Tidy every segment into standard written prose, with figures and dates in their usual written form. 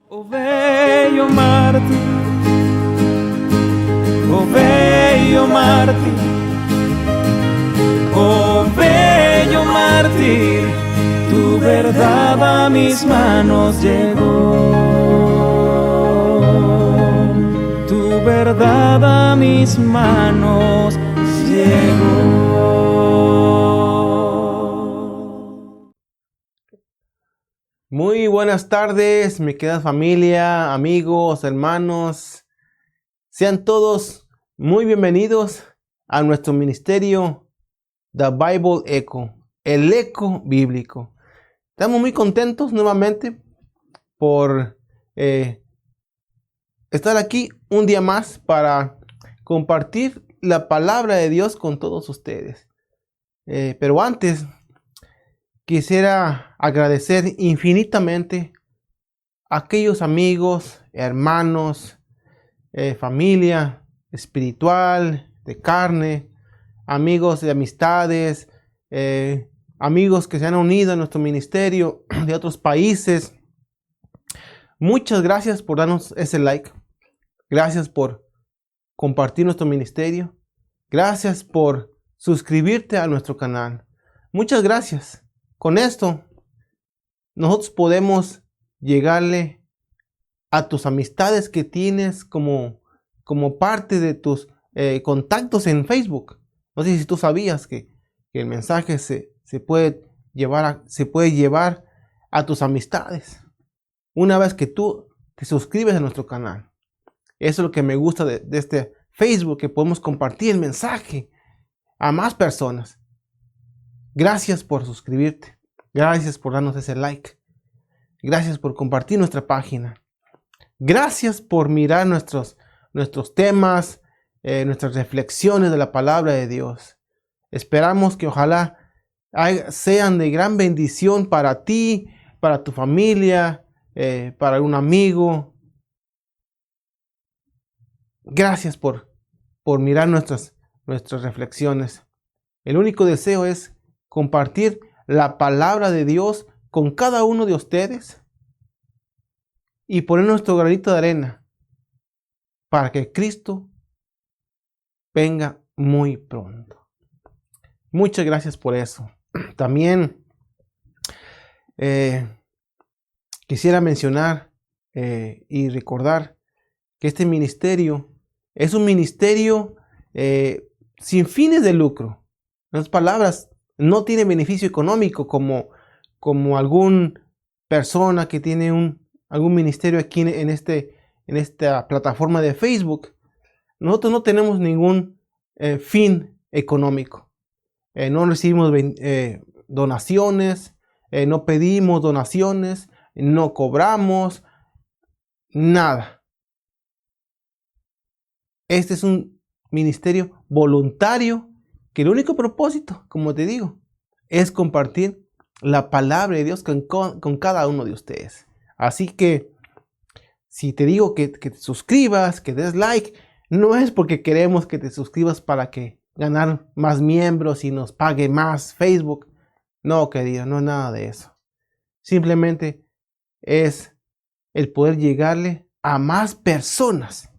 Oh bello mártir, oh bello mártir, oh bello mártir, tu verdad a mis manos llegó, tu verdad a mis manos llegó. Muy buenas tardes, mi querida familia, amigos, hermanos. Sean todos muy bienvenidos a nuestro ministerio The Bible Echo, el eco bíblico. Estamos muy contentos nuevamente por estar aquí un día más para compartir la palabra de Dios con todos ustedes. Pero antes, quisiera agradecer infinitamente a aquellos amigos, hermanos, familia espiritual, de carne, amigos de amistades, amigos que se han unido a nuestro ministerio de otros países. Muchas gracias por darnos ese like. Gracias por compartir nuestro ministerio. Gracias por suscribirte a nuestro canal. Muchas gracias. Con esto, nosotros podemos llegarle a tus amistades que tienes como parte de tus contactos en Facebook. No sé si tú sabías que el mensaje se puede llevar a tus amistades una vez que tú te suscribes a nuestro canal. Eso es lo que me gusta de este Facebook, que podemos compartir el mensaje a más personas. Gracias por suscribirte. Gracias por darnos ese like. Gracias por compartir nuestra página. Gracias por mirar nuestros temas, nuestras reflexiones de la palabra de Dios. Esperamos que ojalá sean de gran bendición para ti, para tu familia, para un amigo. Gracias por mirar nuestras reflexiones. El único deseo es compartir la palabra de Dios con cada uno de ustedes y poner nuestro granito de arena para que Cristo venga muy pronto. Muchas gracias por eso. También quisiera mencionar y recordar que este ministerio es un ministerio sin fines de lucro. En otras palabras, no tiene beneficio económico como alguna persona que tiene algún ministerio aquí en esta plataforma de Facebook. Nosotros no tenemos ningún fin económico. No recibimos donaciones, no pedimos donaciones, no cobramos nada. Este es un ministerio voluntario que el único propósito, como te digo, es compartir la palabra de Dios con cada uno de ustedes. Así que, si te digo que te suscribas, que des like, no es porque queremos que te suscribas para que ganar más miembros y nos pague más Facebook. No, querido, no es nada de eso. Simplemente es el poder llegarle a más personas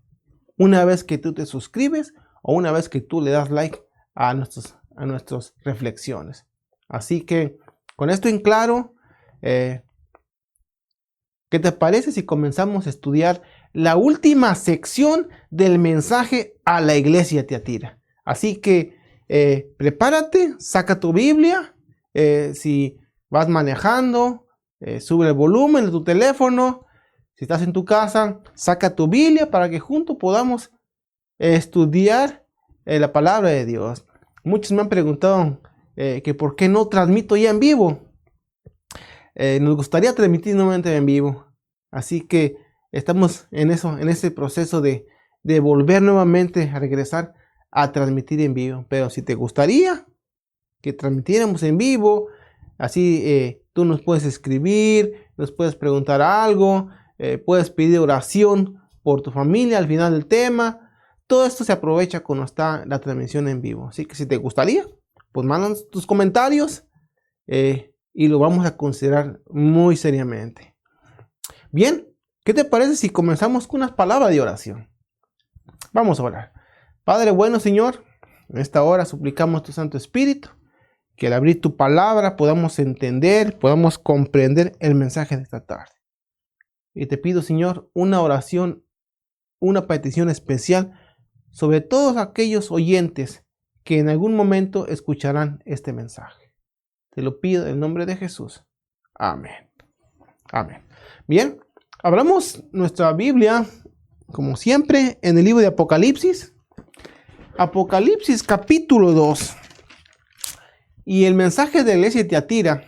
una vez que tú te suscribes o una vez que tú le das like a nuestras reflexiones. Así que, con esto en claro, ¿qué te parece si comenzamos a estudiar la última sección del mensaje a la iglesia de Tiatira? Así que prepárate, saca tu Biblia, si vas manejando, sube el volumen de tu teléfono, si estás en tu casa, saca tu Biblia para que juntos podamos estudiar la palabra de Dios. Muchos me han preguntado que por qué no transmito ya en vivo. Nos gustaría transmitir nuevamente en vivo. Así que estamos en ese proceso de volver nuevamente a regresar a transmitir en vivo. Pero si te gustaría que transmitiéramos en vivo, así tú nos puedes escribir, nos puedes preguntar algo, puedes pedir oración por tu familia al final del tema. Todo esto se aprovecha cuando está la transmisión en vivo. Así que si te gustaría, pues mándanos tus comentarios y lo vamos a considerar muy seriamente. Bien, ¿Qué te parece si comenzamos con unas palabras de oración? Vamos a orar. Padre bueno, Señor, en esta hora suplicamos tu Santo Espíritu, que al abrir tu palabra podamos entender, podamos comprender el mensaje de esta tarde. Y te pido, Señor, una oración, una petición especial sobre todos aquellos oyentes que en algún momento escucharán este mensaje. Te lo pido en el nombre de Jesús. Amén. Amén. Bien, abramos nuestra Biblia, como siempre, en el libro de Apocalipsis. Apocalipsis capítulo 2. Y el mensaje de la iglesia de Tiatira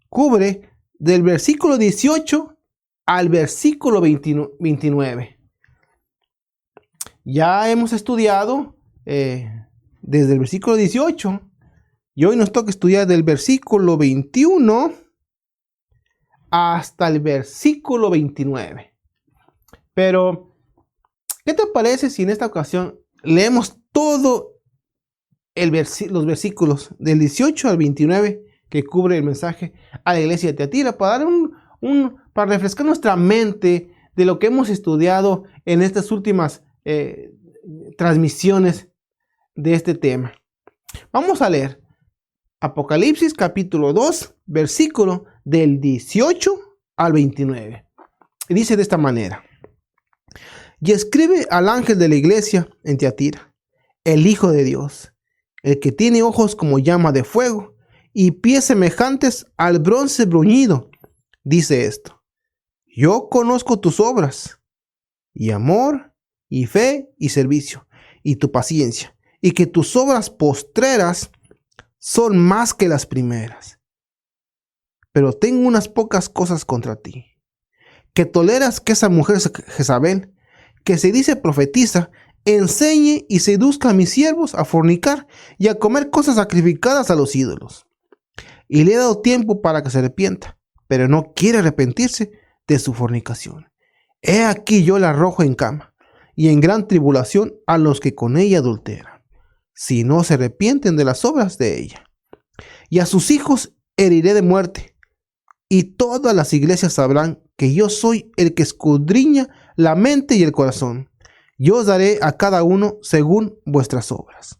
cubre del versículo 18 al versículo 29. Ya hemos estudiado desde el versículo 18 y hoy nos toca estudiar del versículo 21 hasta el versículo 29. Pero, ¿qué te parece si en esta ocasión leemos todo los versículos del 18 al 29 que cubre el mensaje a la iglesia de Tiatira para dar para refrescar nuestra mente de lo que hemos estudiado en estas últimas transmisiones de este tema? Vamos a leer Apocalipsis capítulo 2, versículo del 18 al 29. Y dice de esta manera: y escribe al ángel de la iglesia en Tiatira, el Hijo de Dios, el que tiene ojos como llama de fuego y pies semejantes al bronce bruñido, dice esto: yo conozco tus obras, y amor, y fe, y servicio, y tu paciencia, y que tus obras postreras son más que las primeras. Pero tengo unas pocas cosas contra ti, que toleras que esa mujer Jezabel, que se dice profetiza, enseñe y seduzca a mis siervos a fornicar y a comer cosas sacrificadas a los ídolos. Y le he dado tiempo para que se arrepienta, pero no quiere arrepentirse de su fornicación. He aquí yo la arrojo en cama y en gran tribulación a los que con ella adulteran, si no se arrepienten de las obras de ella. Y a sus hijos heriré de muerte, y todas las iglesias sabrán que yo soy el que escudriña la mente y el corazón. Yo os daré a cada uno según vuestras obras.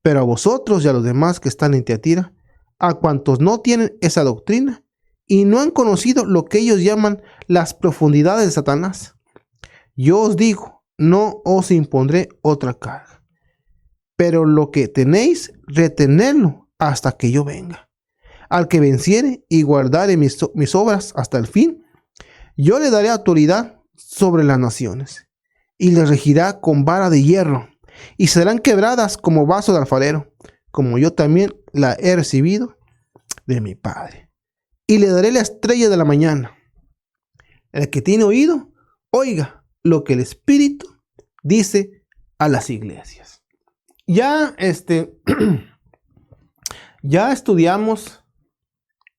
Pero a vosotros y a los demás que están en Tiatira, a cuantos no tienen esa doctrina y no han conocido lo que ellos llaman las profundidades de Satanás, yo os digo, no os impondré otra carga. Pero lo que tenéis, retenedlo hasta que yo venga. Al que venciere y guardare mis obras hasta el fin, yo le daré autoridad sobre las naciones, y les regirá con vara de hierro, y serán quebradas como vaso de alfarero, como yo también la he recibido de mi Padre. Y le daré la estrella de la mañana. El que tiene oído, oiga lo que el Espíritu dice a las iglesias. Ya ya estudiamos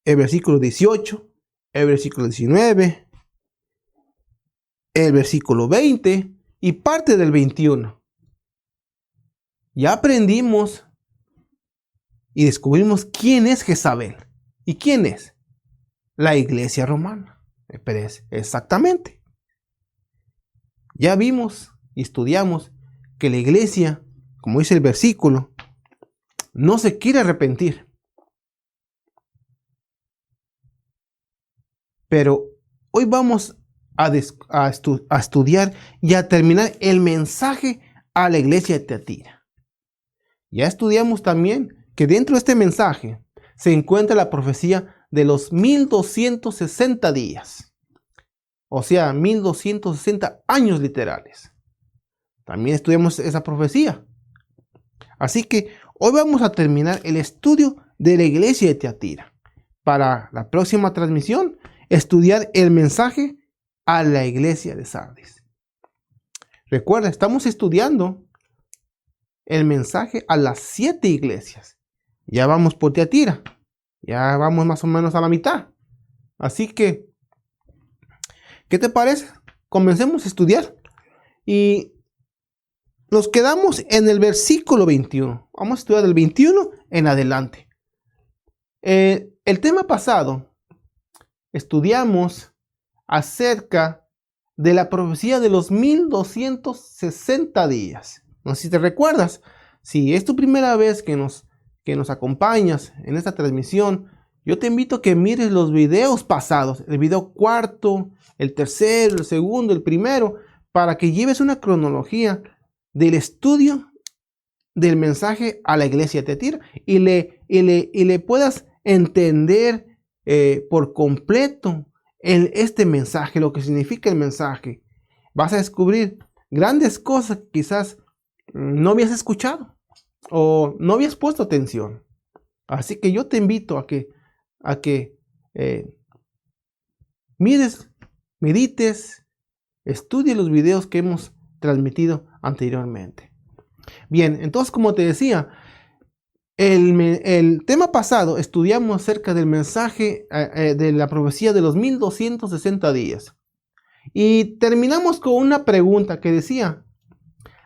el versículo 18, el versículo 19, el versículo 20 y parte del 21. Ya aprendimos y descubrimos quién es Jezabel. ¿Y quién es? La iglesia romana. Exactamente. Ya vimos y estudiamos que la iglesia, como dice el versículo, no se quiere arrepentir. Pero hoy vamos a estudiar y a terminar el mensaje a la iglesia de Tiatira. Ya estudiamos también que dentro de este mensaje se encuentra la profecía de los 1260 días. O sea, 1260 años literales. También estudiamos esa profecía. Así que hoy vamos a terminar el estudio de la iglesia de Tiatira. Para la próxima transmisión, estudiar el mensaje a la iglesia de Sardis. Recuerda, estamos estudiando el mensaje a las 7 iglesias. Ya vamos por Tiatira. Ya vamos más o menos a la mitad. Así que, ¿qué te parece? Comencemos a estudiar. Y nos quedamos en el versículo 21. Vamos a estudiar del 21 en adelante. El tema pasado, estudiamos acerca de la profecía de los 1260 días. No sé si te recuerdas. Si es tu primera vez que nos acompañas en esta transmisión, yo te invito a que mires los videos pasados, el video cuarto, el tercero, el segundo, el primero, para que lleves una cronología del estudio del mensaje a la iglesia de Tiatira y le puedas entender por completo este mensaje, lo que significa el mensaje. Vas a descubrir grandes cosas que quizás no habías escuchado o no habías puesto atención. Así que yo te invito a que mires, medites, estudies los videos que hemos transmitido anteriormente. Bien, entonces, como te decía, el tema pasado estudiamos acerca del mensaje de la profecía de los 1260 días. Y terminamos con una pregunta que decía: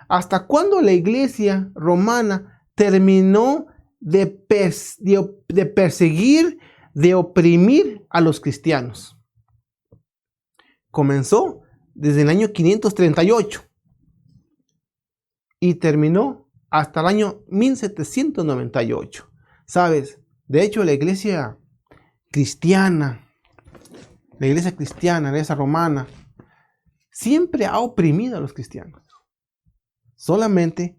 ¿hasta cuándo la iglesia romana terminó de perseguir, de oprimir a los cristianos? Comenzó desde el año 538 y terminó hasta el año 1798. ¿Sabes? De hecho, la iglesia cristiana, la iglesia romana, siempre ha oprimido a los cristianos. Solamente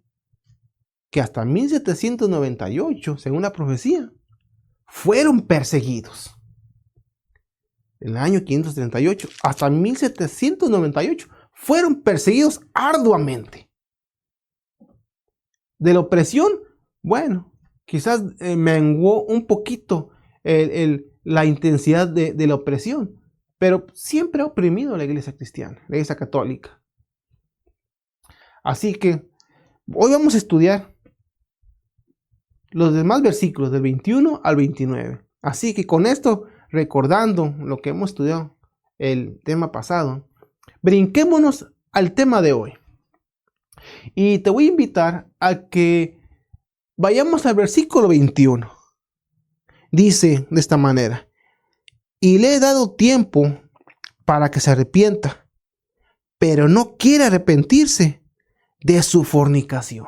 que hasta 1798, según la profecía, fueron perseguidos. En el año 538 hasta 1798 fueron perseguidos arduamente. De la opresión, bueno, quizás menguó un poquito la intensidad de la opresión, pero siempre ha oprimido a la iglesia cristiana, la iglesia católica. Así que hoy vamos a estudiar los demás versículos del 21 al 29. Así que con esto, recordando lo que hemos estudiado el tema pasado, brinquémonos al tema de hoy. Y te voy a invitar a que vayamos al versículo 21. Dice de esta manera: y le he dado tiempo para que se arrepienta, pero no quiere arrepentirse de su fornicación.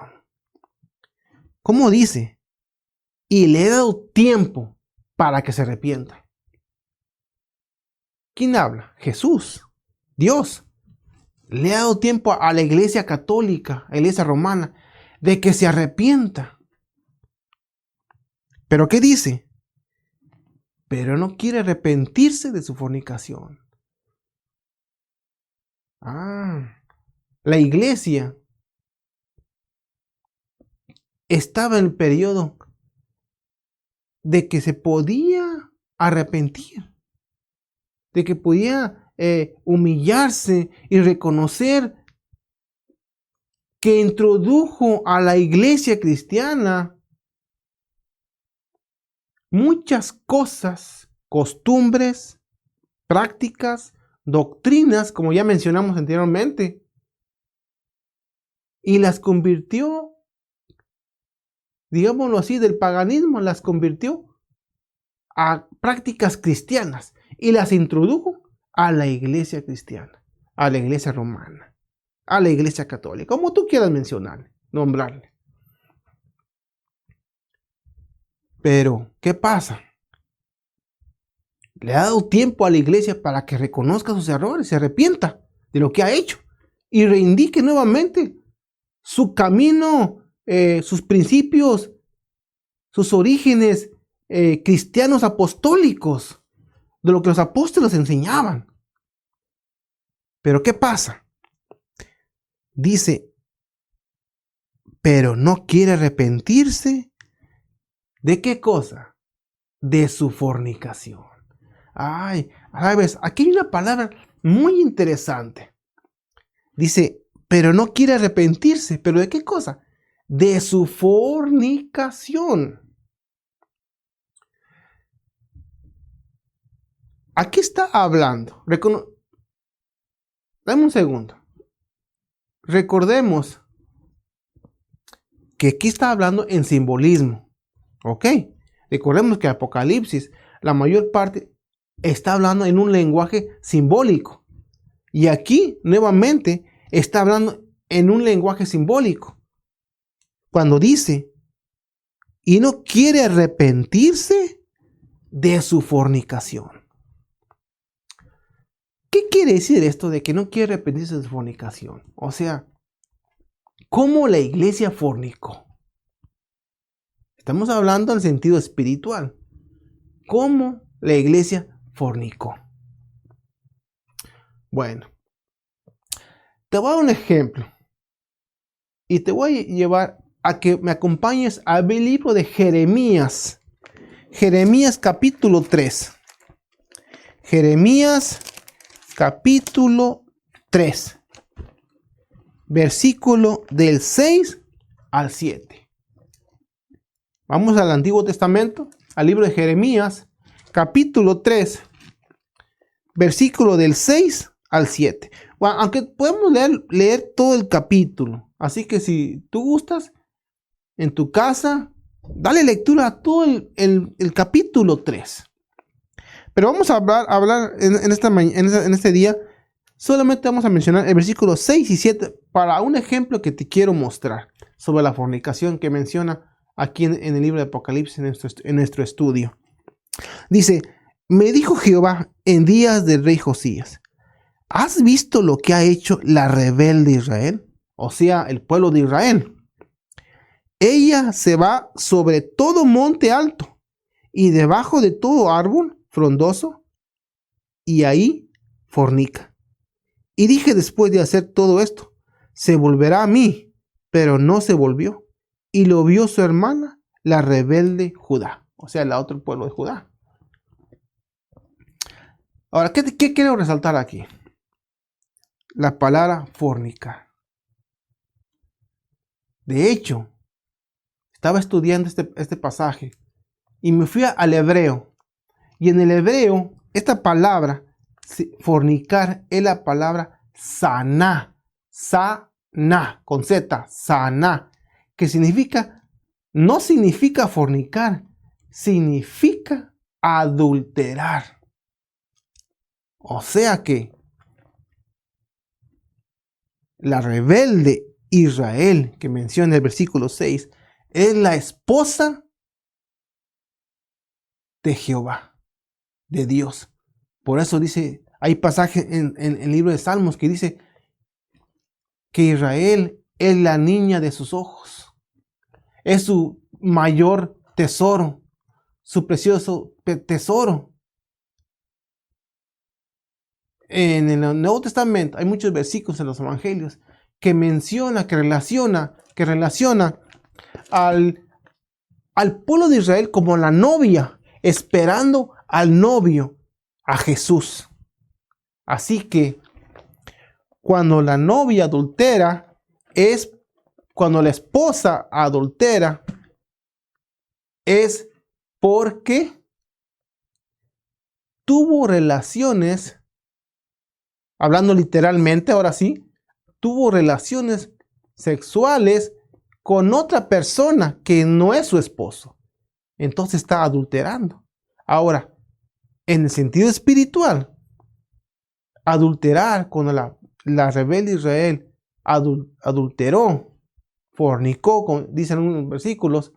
¿Cómo dice? Y le he dado tiempo para que se arrepienta. ¿Quién habla? Jesús, Dios. Le ha dado tiempo a la iglesia católica, a la iglesia romana, de que se arrepienta. ¿Pero qué dice? Pero no quiere arrepentirse de su fornicación. La iglesia estaba en el periodo de que se podía arrepentir, de que podía humillarse y reconocer que introdujo a la iglesia cristiana muchas cosas, costumbres, prácticas, doctrinas, como ya mencionamos anteriormente, y las convirtió, digámoslo así, del paganismo, las convirtió a prácticas cristianas y las introdujo a la iglesia cristiana, a la iglesia romana, a la iglesia católica, como tú quieras mencionarle, nombrarle. Pero, ¿qué pasa? Le ha dado tiempo a la iglesia para que reconozca sus errores, se arrepienta de lo que ha hecho y reivindique nuevamente su camino, sus principios, sus orígenes cristianos apostólicos, de lo que los apóstoles enseñaban. Pero ¿qué pasa? Dice, pero no quiere arrepentirse. ¿De qué cosa? De su fornicación. Ay, sabes, aquí hay una palabra muy interesante. Dice, pero no quiere arrepentirse. ¿Pero de qué cosa? De su fornicación. Aquí está hablando. Dame un segundo. Recordemos que aquí está hablando en simbolismo. ¿Ok? Recordemos que Apocalipsis, la mayor parte está hablando en un lenguaje simbólico. Y aquí, nuevamente, está hablando en un lenguaje simbólico. Cuando dice, y no quiere arrepentirse de su fornicación. ¿Qué quiere decir esto de que no quiere arrepentirse de su fornicación? O sea, ¿cómo la iglesia fornicó? Estamos hablando en sentido espiritual. ¿Cómo la iglesia fornicó? Bueno, te voy a dar un ejemplo. Y te voy a llevar a que me acompañes al libro de Jeremías. Jeremías capítulo 3. Jeremías capítulo 3. Versículo del 6 al 7. Vamos al Antiguo Testamento, al libro de Jeremías, capítulo 3, versículo del 6 al 7. Bueno, aunque podemos leer todo el capítulo. Así que si tú gustas, en tu casa, dale lectura a todo el capítulo 3. Pero vamos a hablar en este día, solamente vamos a mencionar el versículo 6 y 7 para un ejemplo que te quiero mostrar sobre la fornicación que menciona aquí en el libro de Apocalipsis en nuestro estudio. Dice, me dijo Jehová en días del rey Josías, ¿has visto lo que ha hecho la rebelde Israel? O sea, el pueblo de Israel. Ella se va sobre todo monte alto y debajo de todo árbol frondoso y ahí fornica. Y dije después de hacer todo esto, se volverá a mí, pero no se volvió. Y lo vio su hermana, la rebelde Judá, o sea, el otro pueblo de Judá. Ahora, ¿qué quiero resaltar aquí? La palabra fornicar. De hecho, estaba estudiando este pasaje y me fui al hebreo. Y en el hebreo, esta palabra, fornicar, es la palabra saná. Saná, con Z, saná. Que significa, no significa fornicar, significa adulterar. O sea que la rebelde Israel, que menciona el versículo 6, es la esposa de Jehová, de Dios. Por eso dice, hay pasaje en el libro de Salmos que dice que Israel es la niña de sus ojos. Es su mayor tesoro, su precioso tesoro. En el Nuevo Testamento hay muchos versículos en los evangelios que menciona, que relaciona al pueblo de Israel como la novia, esperando al novio, a Jesús. Así que cuando la novia adultera, cuando la esposa adultera, es porque tuvo relaciones, hablando literalmente, ahora sí, tuvo relaciones sexuales con otra persona que no es su esposo. Entonces está adulterando. Ahora, en el sentido espiritual, adulterar, cuando la rebelde Israel adulteró, fornicó, como dicen unos versículos,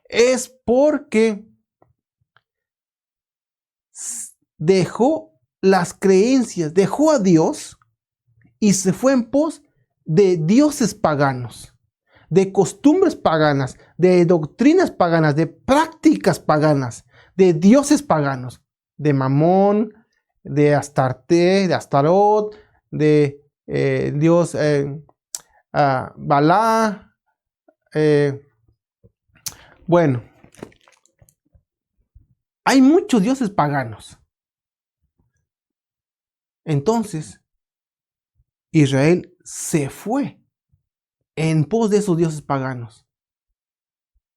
es porque dejó las creencias, dejó a Dios y se fue en pos de dioses paganos, de costumbres paganas, de doctrinas paganas, de prácticas paganas, de dioses paganos, de Mamón, de Astarte, de Astarot, de Dios Balá. Bueno, hay muchos dioses paganos. Entonces, Israel se fue en pos de esos dioses paganos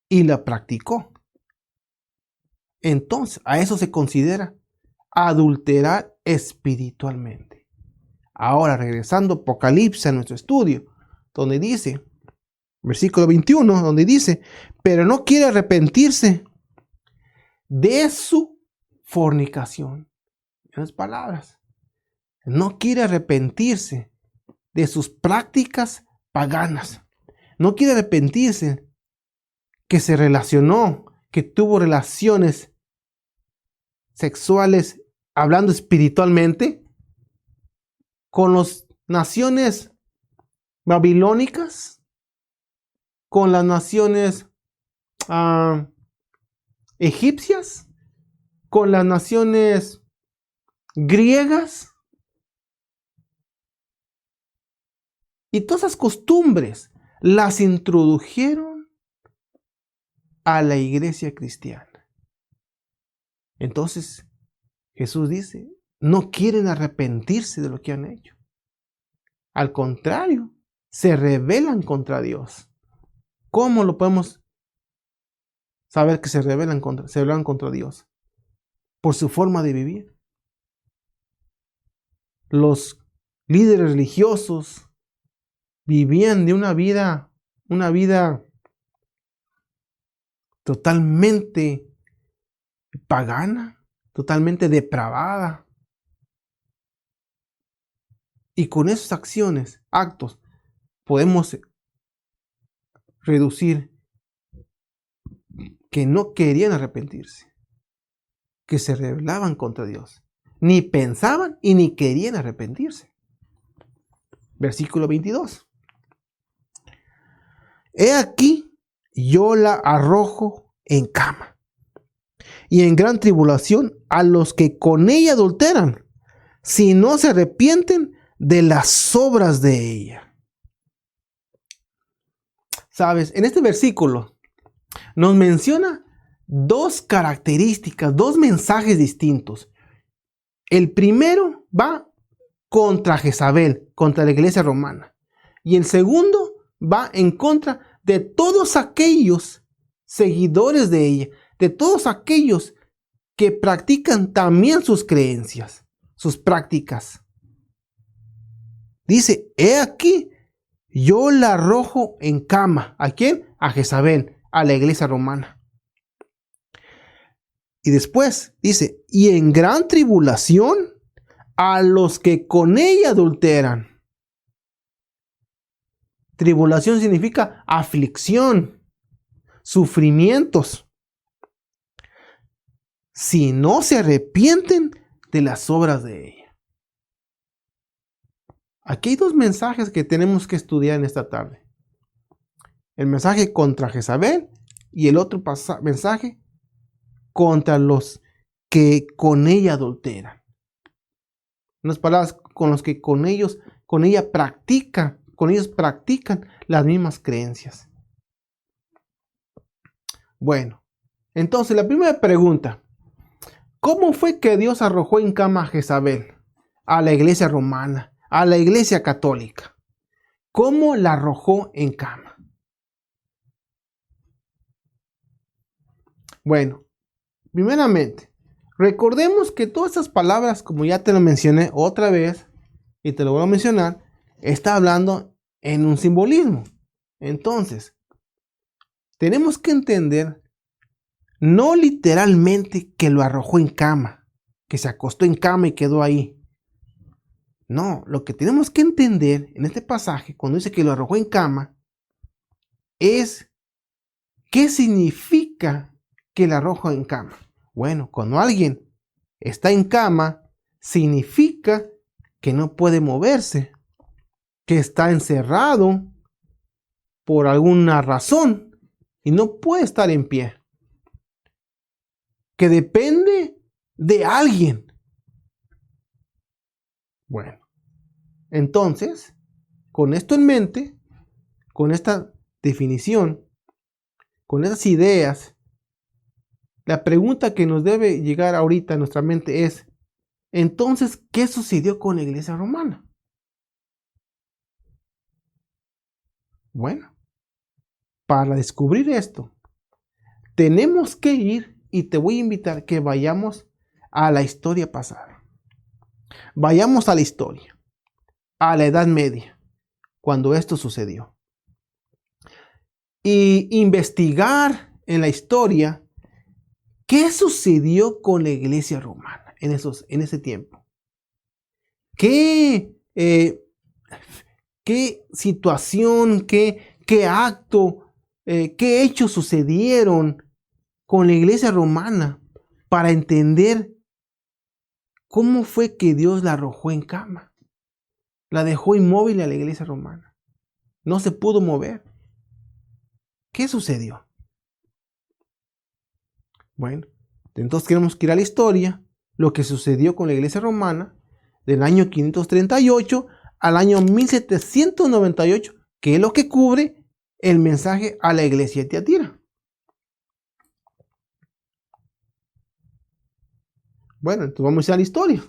y la practicó. Entonces, a eso se considera adulterar espiritualmente. Ahora, regresando a Apocalipsis, a nuestro estudio, donde dice, versículo 21, donde dice, pero no quiere arrepentirse de su fornicación. en las palabras. No quiere arrepentirse de sus prácticas paganas. No quiere arrepentirse que se relacionó, que tuvo relaciones sexuales, hablando espiritualmente, con las naciones babilónicas, con las naciones egipcias, con las naciones griegas. Y todas esas costumbres las introdujeron a la iglesia cristiana. Entonces, Jesús dice, no quieren arrepentirse de lo que han hecho. Al contrario, se rebelan contra Dios. ¿Cómo lo podemos saber que se rebelan contra Dios? Por su forma de vivir. Los líderes religiosos vivían de una vida totalmente pagana, totalmente depravada. Y con esas actos, podemos reducir que no querían arrepentirse, que se rebelaban contra Dios. Ni pensaban y ni querían arrepentirse. Versículo 22. He aquí, yo la arrojo en cama y en gran tribulación a los que con ella adulteran, si no se arrepienten de las obras de ella. Sabes, en este versículo nos menciona dos características, dos mensajes distintos. El primero va contra Jezabel, contra la iglesia romana. Y el segundo va en contra de todos aquellos seguidores de ella, de todos aquellos que practican también sus creencias, sus prácticas. Dice, he aquí, yo la arrojo en cama. ¿A quién? A Jezabel, a la iglesia romana. Y después dice, y en gran tribulación a los que con ella adulteran. Tribulación significa aflicción, sufrimientos. Si no se arrepienten de las obras de ella. Aquí hay dos mensajes que tenemos que estudiar en esta tarde. El mensaje contra Jezabel y el otro mensaje contra los que con ella adulteran. Unas palabras con los que con ellos practican las mismas creencias. Bueno, entonces la primera pregunta, ¿cómo fue que Dios arrojó en cama a Jezabel, a la iglesia romana, a la iglesia católica? ¿Cómo la arrojó en cama? Bueno, primeramente, recordemos que todas estas palabras, como ya te lo mencioné otra vez, y te lo voy a mencionar, está hablando en un simbolismo. Entonces, tenemos que entender, no literalmente que lo arrojó en cama, que se acostó en cama y quedó ahí. No, lo que tenemos que entender en este pasaje, cuando dice que lo arrojó en cama, es qué significa que lo arrojó en cama. Bueno, cuando alguien está en cama, significa que no puede moverse, que está encerrado por alguna razón y no puede estar en pie, que depende de alguien. Bueno, entonces, con esto en mente, con esta definición, con esas ideas, la pregunta que nos debe llegar ahorita a nuestra mente es, entonces, ¿qué sucedió con la iglesia romana? Bueno, para descubrir esto, tenemos que ir y te voy a invitar que vayamos a la historia pasada. Vayamos a la historia, a la Edad Media, cuando esto sucedió. Y investigar en la historia qué sucedió con la iglesia romana. en ese tiempo. ¿Qué situación, qué acto, qué hechos sucedieron con la iglesia romana para entender cómo fue que Dios la arrojó en cama? La dejó inmóvil a la iglesia romana. No se pudo mover. ¿Qué sucedió? Bueno, entonces tenemos que ir a la historia, lo que sucedió con la iglesia romana del año 538 al año 1798, que es lo que cubre el mensaje a la iglesia de Tiatira. Bueno, entonces vamos a ir a la historia.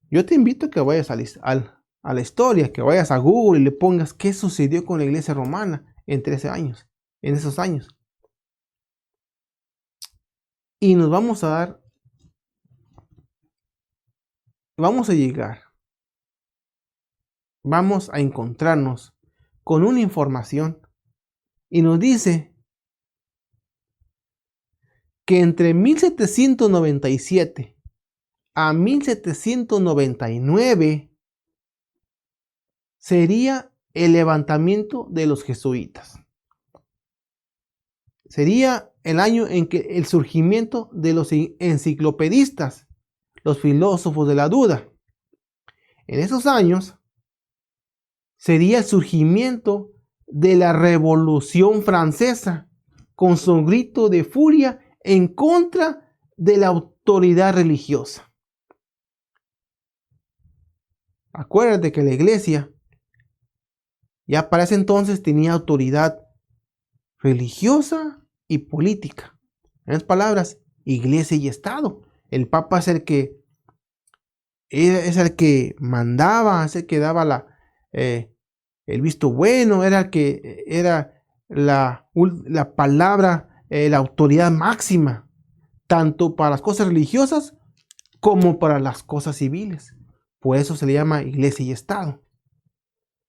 Yo te invito a que vayas a la historia, que vayas a Google y le pongas qué sucedió con la iglesia romana en esos años. Y nos vamos a encontrarnos con una información y nos dice que entre 1797 a 1799 sería el levantamiento de los jesuitas. Sería el año en que el surgimiento de los enciclopedistas, los filósofos de la duda. En esos años sería el surgimiento de la Revolución Francesa, con su grito de furia en contra de la autoridad religiosa. Acuérdate que la iglesia ya para ese entonces tenía autoridad religiosa y política. En otras palabras, iglesia y Estado. El Papa es el que mandaba, es el que daba el visto bueno, era la palabra, la autoridad máxima, tanto para las cosas religiosas como para las cosas civiles. Por eso se le llama iglesia y Estado.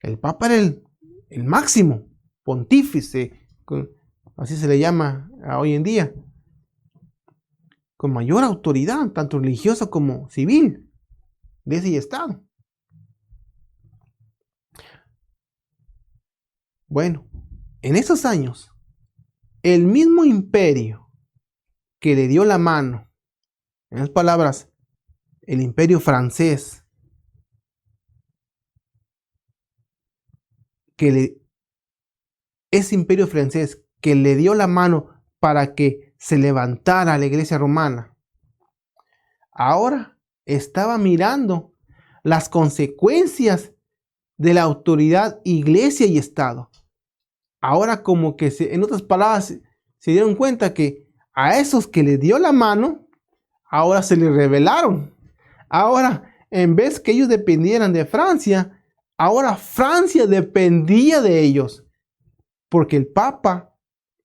El Papa era el máximo pontífice, así se le llama hoy en día, con mayor autoridad, tanto religiosa como civil, iglesia y Estado. Bueno, en esos años, el mismo imperio que le dio la mano, en otras palabras, el imperio francés, ese imperio francés que le dio la mano para que se levantara la iglesia romana, ahora estaba mirando las consecuencias de la autoridad iglesia y Estado. Ahora como que, en otras palabras, se dieron cuenta que a esos que le dio la mano, ahora se les rebelaron. Ahora, en vez que ellos dependieran de Francia, ahora Francia dependía de ellos, porque el Papa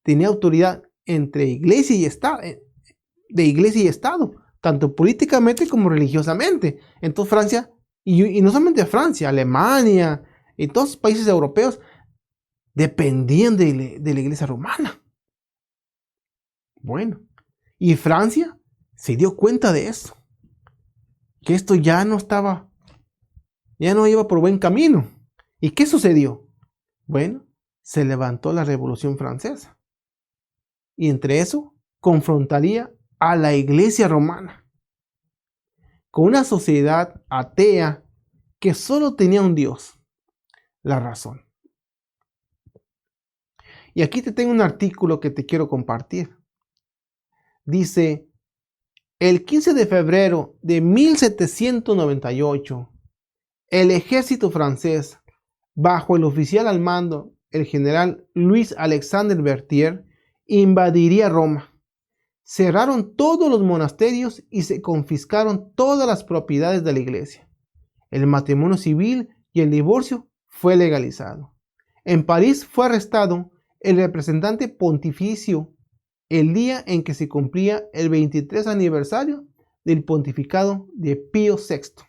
tenía autoridad entre iglesia y Estado, de iglesia y Estado, tanto políticamente como religiosamente. Entonces Francia, y no solamente Francia, Alemania y todos los países europeos dependían de la iglesia romana. Bueno, y Francia se dio cuenta de eso, que esto ya no iba por buen camino. ¿Y qué sucedió? Bueno, se levantó la Revolución Francesa. Y entre eso, confrontaría a la iglesia romana con una sociedad atea que solo tenía un Dios, la razón. Y aquí te tengo un artículo que te quiero compartir. Dice, el 15 de febrero de 1798, el ejército francés, bajo el oficial al mando, el general Louis Alexandre Berthier, invadiría Roma. Cerraron todos los monasterios y se confiscaron todas las propiedades de la iglesia. El matrimonio civil y el divorcio fue legalizado. En París fue arrestado el representante pontificio el día en que se cumplía el 23 aniversario del pontificado de Pío VI.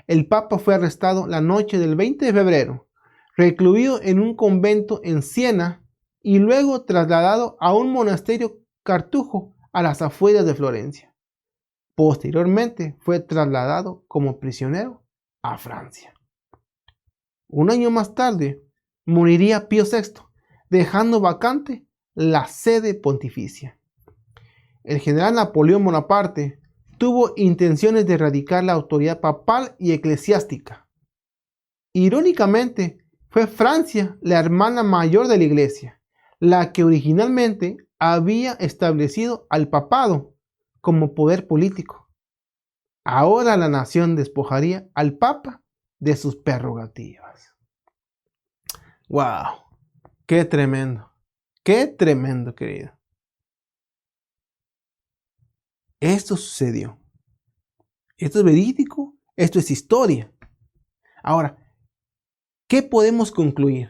El Papa fue arrestado la noche del 20 de febrero, recluido en un convento en Siena y luego trasladado a un monasterio Cartujo, a las afueras de Florencia. Posteriormente fue trasladado como prisionero a Francia. Un año más tarde moriría Pío VI, dejando vacante la sede pontificia. El general Napoleón Bonaparte tuvo intenciones de erradicar la autoridad papal y eclesiástica. Irónicamente, fue Francia la hermana mayor de la Iglesia, la que originalmente había establecido al papado como poder político. Ahora la nación despojaría al Papa de sus prerrogativas. ¡Wow! ¡Qué tremendo! ¡Qué tremendo, querido! Esto sucedió. Esto es verídico, esto es historia. Ahora, ¿qué podemos concluir?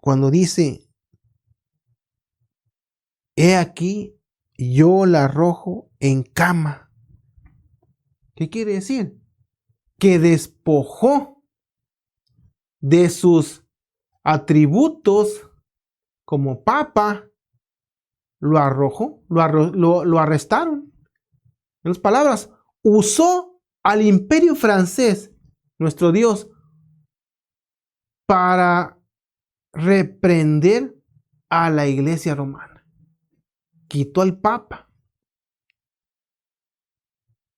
Cuando dice, he aquí, yo la arrojo en cama. ¿Qué quiere decir? Que despojó de sus atributos como papa, lo arrojó, lo arrestaron. En otras palabras, usó al imperio francés, nuestro Dios, para reprender a la iglesia romana. Quitó al papa.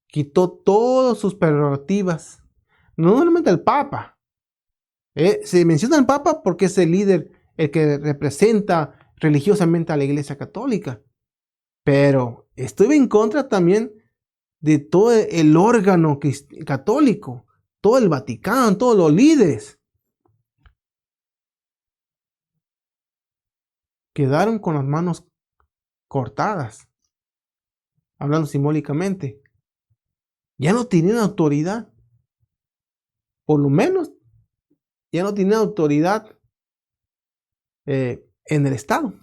Quitó todas sus prerrogativas. No solamente al papa. Se menciona al papa porque es el líder, el que representa religiosamente a la iglesia católica. Pero estuve en contra también de todo el órgano católico, todo el Vaticano, todos los líderes. Quedaron con las manos cortadas, hablando simbólicamente. Ya no tenían autoridad. Por lo menos, ya no tenían autoridad en el Estado,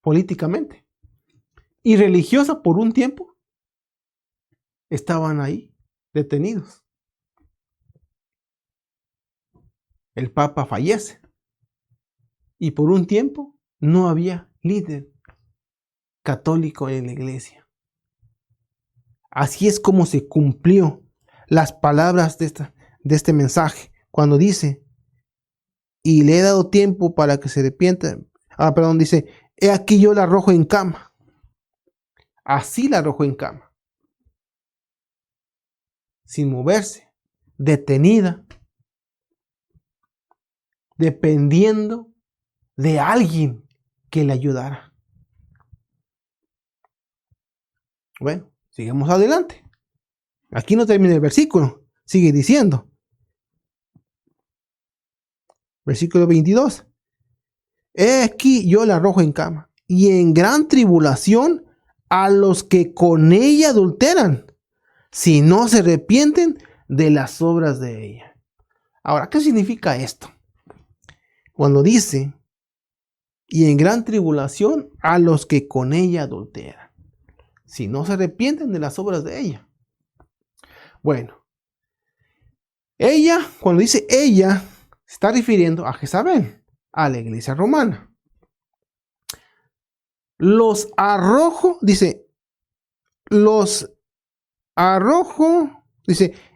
políticamente. Y religiosa por un tiempo, estaban ahí, detenidos. El Papa fallece. Y por un tiempo no había líder católico en la iglesia. Así es como se cumplió las palabras de este mensaje. Cuando dice, y le he dado tiempo para que se arrepienta. Dice, he aquí yo la arrojo en cama. Así la arrojó en cama. Sin moverse, detenida, dependiendo de alguien que le ayudara. Bueno, sigamos adelante. Aquí no termina el versículo, sigue diciendo. Versículo 22. He aquí yo la arrojo en cama, y en gran tribulación a los que con ella adulteran, si no se arrepienten de las obras de ella. Ahora, ¿qué significa esto? Cuando dice, y en gran tribulación a los que con ella adulteran, si no se arrepienten de las obras de ella. Bueno, ella, cuando dice ella, se está refiriendo a Jezabel, a la iglesia romana. Los arrojo, dice,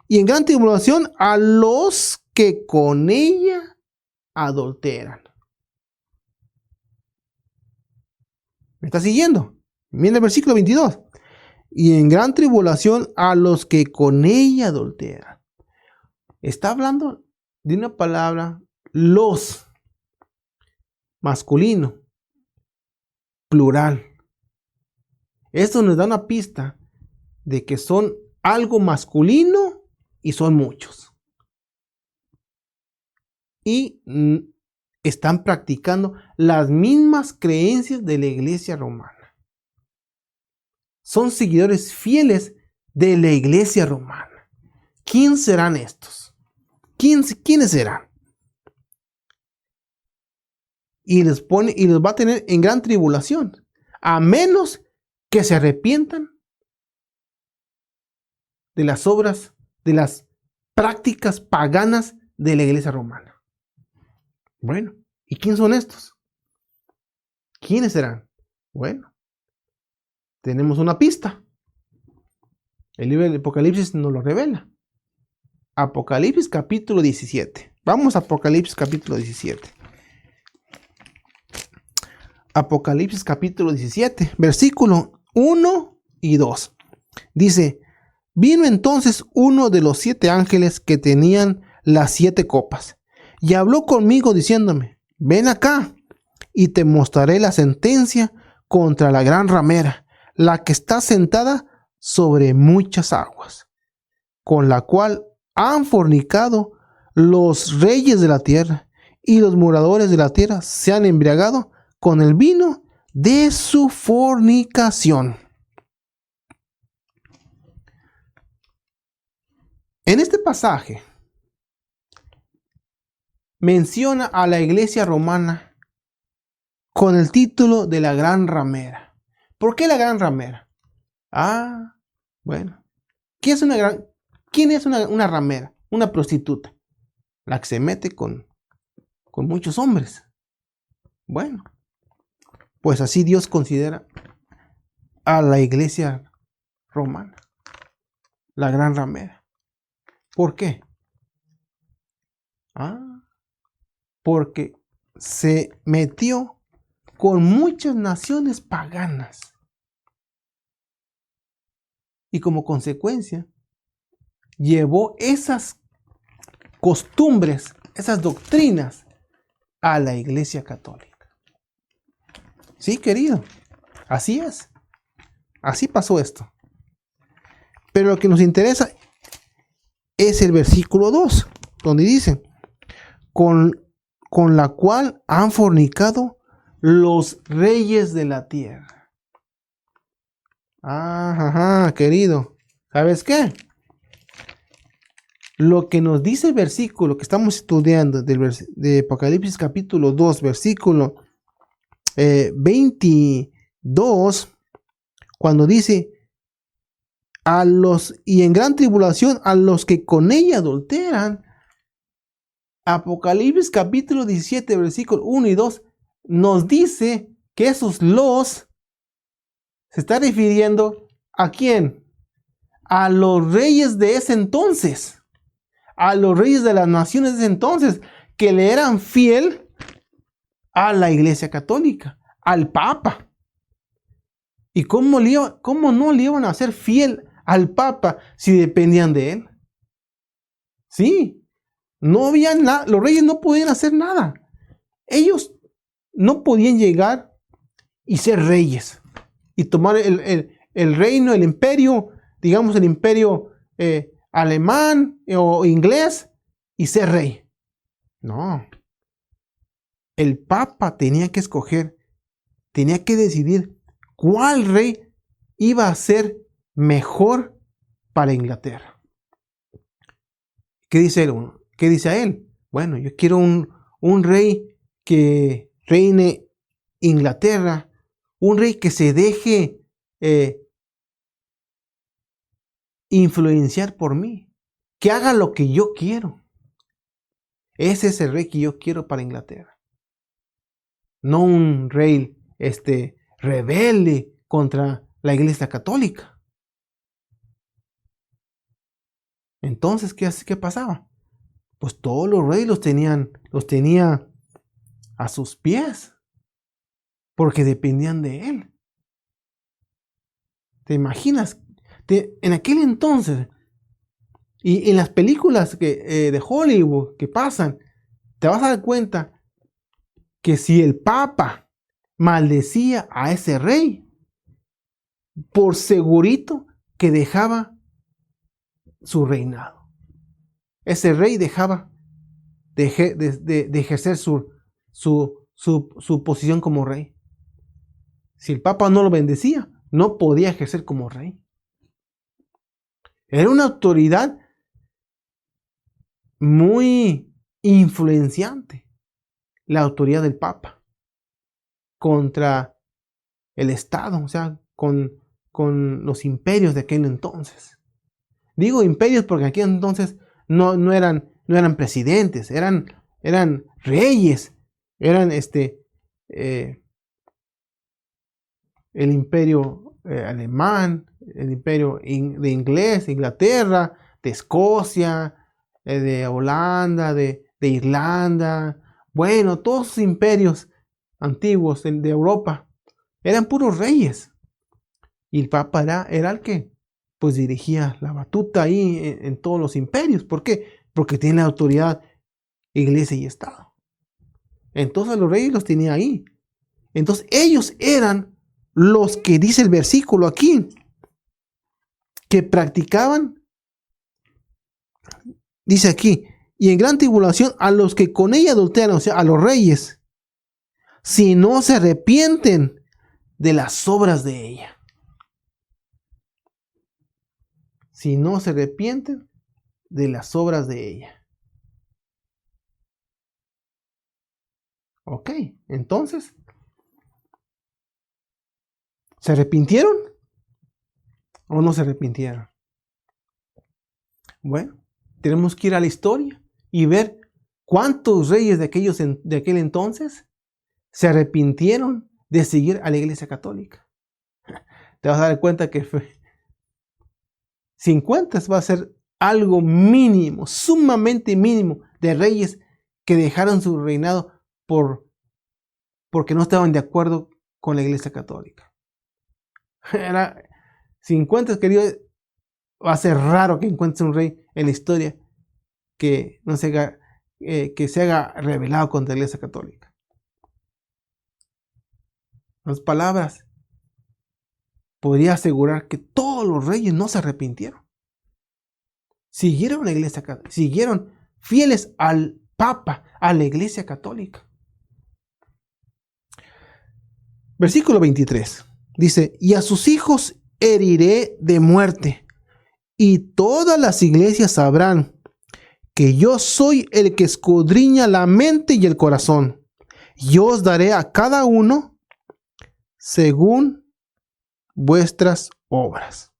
y en gran tribulación a los que con ella adulteran. ¿Me está siguiendo? Mira el versículo 22. Y en gran tribulación a los que con ella adulteran. Está hablando de una palabra, los, masculino, plural. Esto nos da una pista de que son algo masculino y son muchos. Y están practicando las mismas creencias de la iglesia romana. Son seguidores fieles de la iglesia romana. ¿Quién serán estos? ¿Quiénes serán? Y los va a tener en gran tribulación, a menos que se arrepientan de las obras, de las prácticas paganas de la iglesia romana. Bueno, ¿y quién son estos? ¿Quiénes serán? Bueno, tenemos una pista. El libro de Apocalipsis nos lo revela. Apocalipsis capítulo 17. Vamos a Apocalipsis capítulo 17. Apocalipsis capítulo 17, versículo 1 y 2. Dice: vino entonces uno de los 7 ángeles que tenían las 7 copas, y habló conmigo diciéndome: ven acá, y te mostraré la sentencia contra la gran ramera, la que está sentada sobre muchas aguas, con la cual han fornicado los reyes de la tierra, y los moradores de la tierra se han embriagado con el vino de su fornicación. En este pasaje menciona a la iglesia romana con el título de la gran ramera. ¿Por qué la gran ramera? Bueno, ¿quién es una ramera? Una prostituta, la que se mete con muchos hombres. Bueno, pues así Dios considera a la iglesia romana, la gran ramera. ¿Por qué? Porque se metió con muchas naciones paganas. Y como consecuencia, llevó esas costumbres, esas doctrinas a la iglesia católica. Sí, querido, así es. Así pasó esto. Pero lo que nos interesa es el versículo 2, donde dice: con la cual han fornicado los reyes de la tierra. Querido, ¿sabes qué? Lo que nos dice el versículo que estamos estudiando de Apocalipsis capítulo 2, versículo 22, cuando dice: y en gran tribulación a los que con ella adulteran. Apocalipsis capítulo 17, versículo 1 y 2 nos dice que esos los se está refiriendo ¿a quién? A los reyes de ese entonces, a los reyes de las naciones de ese entonces, que le eran fiel a la iglesia católica, al Papa. ¿Y cómo no le iban a ser fiel al Papa si dependían de él? Sí, no había nada, los reyes no podían hacer nada. Ellos no podían llegar y ser reyes y tomar el reino, el imperio, digamos el imperio alemán o inglés, y ser rey. No. El Papa tenía que escoger, tenía que decidir cuál rey iba a ser mejor para Inglaterra. ¿Qué dice él? ¿Qué dice a él? Bueno, yo quiero un rey que reine Inglaterra, un rey que se deje influenciar por mí, que haga lo que yo quiero. Ese es el rey que yo quiero para Inglaterra. No un rey rebelde contra la iglesia católica. Entonces, ¿qué pasaba? Pues todos los reyes los tenía a sus pies, porque dependían de él. ¿Te imaginas? En aquel entonces, y en las películas de Hollywood que pasan, te vas a dar cuenta que si el Papa maldecía a ese rey, por segurito que dejaba su reinado. Ese rey dejaba de ejercer su posición como rey. Si el Papa no lo bendecía, no podía ejercer como rey. Era una autoridad muy influenciante, la autoridad del Papa contra el Estado, o sea, con los imperios de aquel entonces. Digo imperios porque aquí entonces no eran presidentes, eran reyes, eran el imperio alemán, el imperio de Inglaterra, de Escocia, de Holanda, de Irlanda. Bueno, todos los imperios antiguos de Europa eran puros reyes. Y el Papa era el que pues dirigía la batuta ahí en todos los imperios. ¿Por qué? Porque tiene la autoridad iglesia y Estado. Entonces los reyes los tenía ahí. Entonces ellos eran los que dice el versículo aquí, que practicaban, dice aquí, y en gran tribulación a los que con ella adulteran, o sea, a los reyes, si no se arrepienten de las obras de ella. Si no se arrepienten de las obras de ella. Ok, entonces, ¿se arrepintieron o no se arrepintieron? Bueno, tenemos que ir a la historia y ver cuántos reyes de aquel entonces se arrepintieron de seguir a la Iglesia Católica. Te vas a dar cuenta que 50 va a ser algo mínimo, sumamente mínimo, de reyes que dejaron su reinado porque no estaban de acuerdo con la Iglesia Católica. 50, querido, va a ser raro que encuentres un rey en la historia que no se haga rebelado contra la Iglesia Católica. En otras palabras, podría asegurar que todos los reyes no se arrepintieron. Siguieron la Iglesia Católica, siguieron fieles al Papa, a la Iglesia Católica. Versículo 23 dice: y a sus hijos heriré de muerte, y todas las iglesias sabrán que yo soy el que escudriña la mente y el corazón. Yo os daré a cada uno según vuestras obras.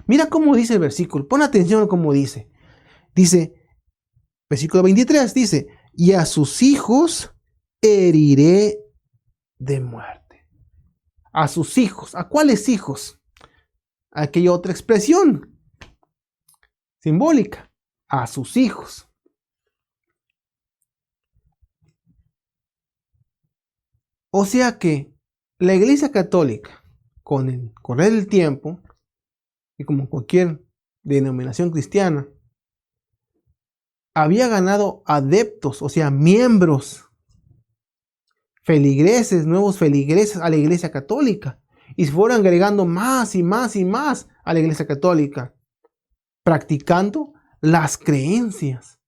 Mira cómo dice el versículo, pon atención a cómo dice. Dice, versículo 23, dice, y a sus hijos heriré de muerte. A sus hijos. ¿A cuáles hijos? Aquella otra expresión simbólica. A sus hijos. O sea que la Iglesia Católica, con el correr del tiempo, y como cualquier denominación cristiana, había ganado adeptos, o sea, miembros, feligreses, nuevos feligreses a la Iglesia Católica, y se fueron agregando más y más y más a la Iglesia Católica, practicando las creencias,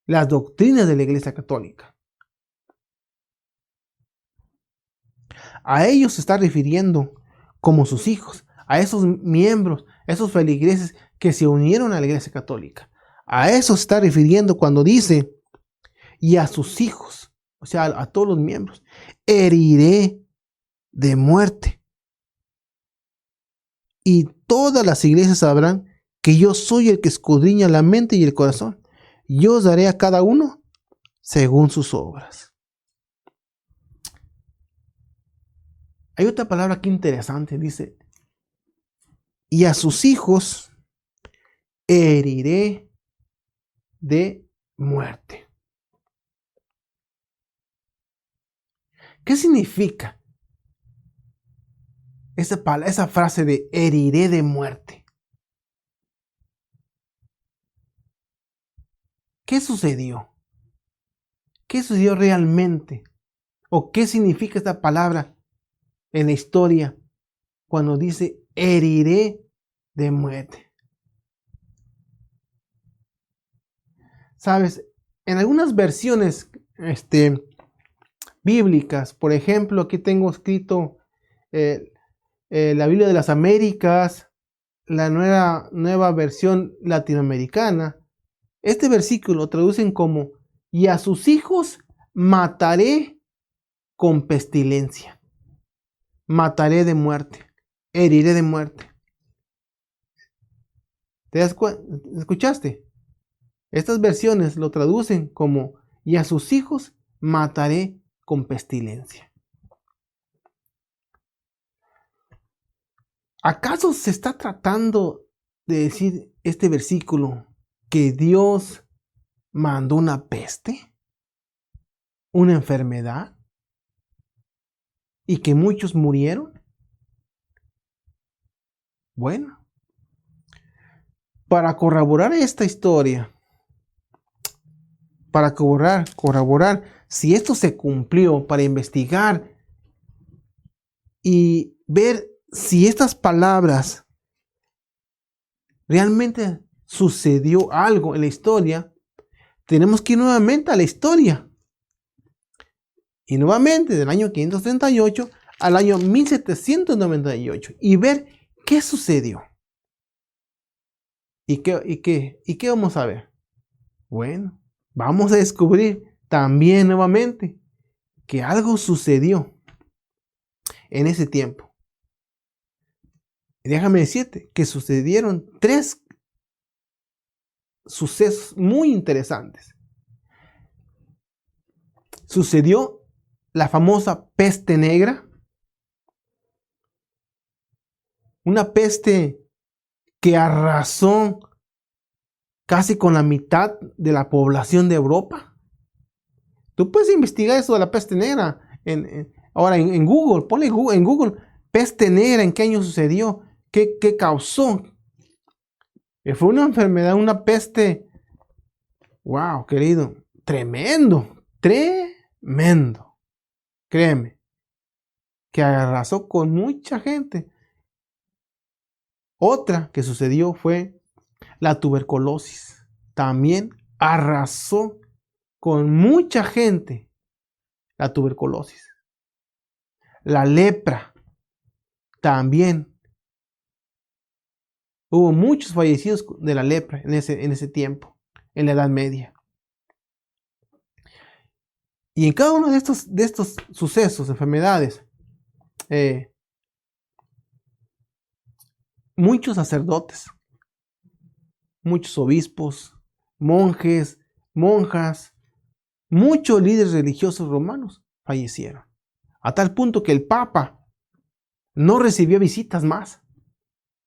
las doctrinas de la Iglesia Católica. A ellos se está refiriendo como sus hijos, a esos miembros, esos feligreses que se unieron a la Iglesia Católica. A eso se está refiriendo cuando dice, y a sus hijos, o sea, a todos los miembros, heriré de muerte. Y todas las iglesias sabrán que yo soy el que escudriña la mente y el corazón. Yo os daré a cada uno según sus obras. Hay otra palabra aquí interesante, dice, y a sus hijos heriré de muerte. ¿Qué significa esa frase de heriré de muerte? ¿Qué sucedió? ¿Qué sucedió realmente? ¿O qué significa esta palabra en la historia cuando dice heriré de muerte? Sabes, en algunas versiones bíblicas, por ejemplo, aquí tengo escrito la Biblia de las Américas, la nueva versión latinoamericana. Este versículo traducen como, y a sus hijos mataré con pestilencia. Mataré de muerte, heriré de muerte. ¿Te das cuenta? ¿Escuchaste? Estas versiones lo traducen como, y a sus hijos mataré con pestilencia. ¿Acaso se está tratando de decir este versículo que Dios mandó una peste, una enfermedad, y que muchos murieron? Bueno, para corroborar esta historia, para corroborar si esto se cumplió, para investigar y ver si estas palabras realmente sucedió algo en la historia, tenemos que ir nuevamente a la historia. Y nuevamente del año 538 al año 1798 y ver qué sucedió. ¿Y qué vamos a ver? Bueno, vamos a descubrir también nuevamente que algo sucedió en ese tiempo. Y déjame decirte que sucedieron 3 sucesos muy interesantes. Sucedió la famosa peste negra, una peste que arrasó casi con la mitad de la población de Europa. Tú puedes investigar eso de la peste negra ahora en Google, ponle en Google peste negra, en qué año sucedió, qué causó. Fue una enfermedad, una peste, wow, querido, tremendo. Créeme, que arrasó con mucha gente. Otra que sucedió fue la tuberculosis. También arrasó con mucha gente la tuberculosis. La lepra también. Hubo muchos fallecidos de la lepra en ese tiempo, en la Edad Media. Y en cada uno de estos sucesos, enfermedades, muchos sacerdotes, muchos obispos, monjes, monjas, muchos líderes religiosos romanos fallecieron. A tal punto que el Papa no recibió visitas más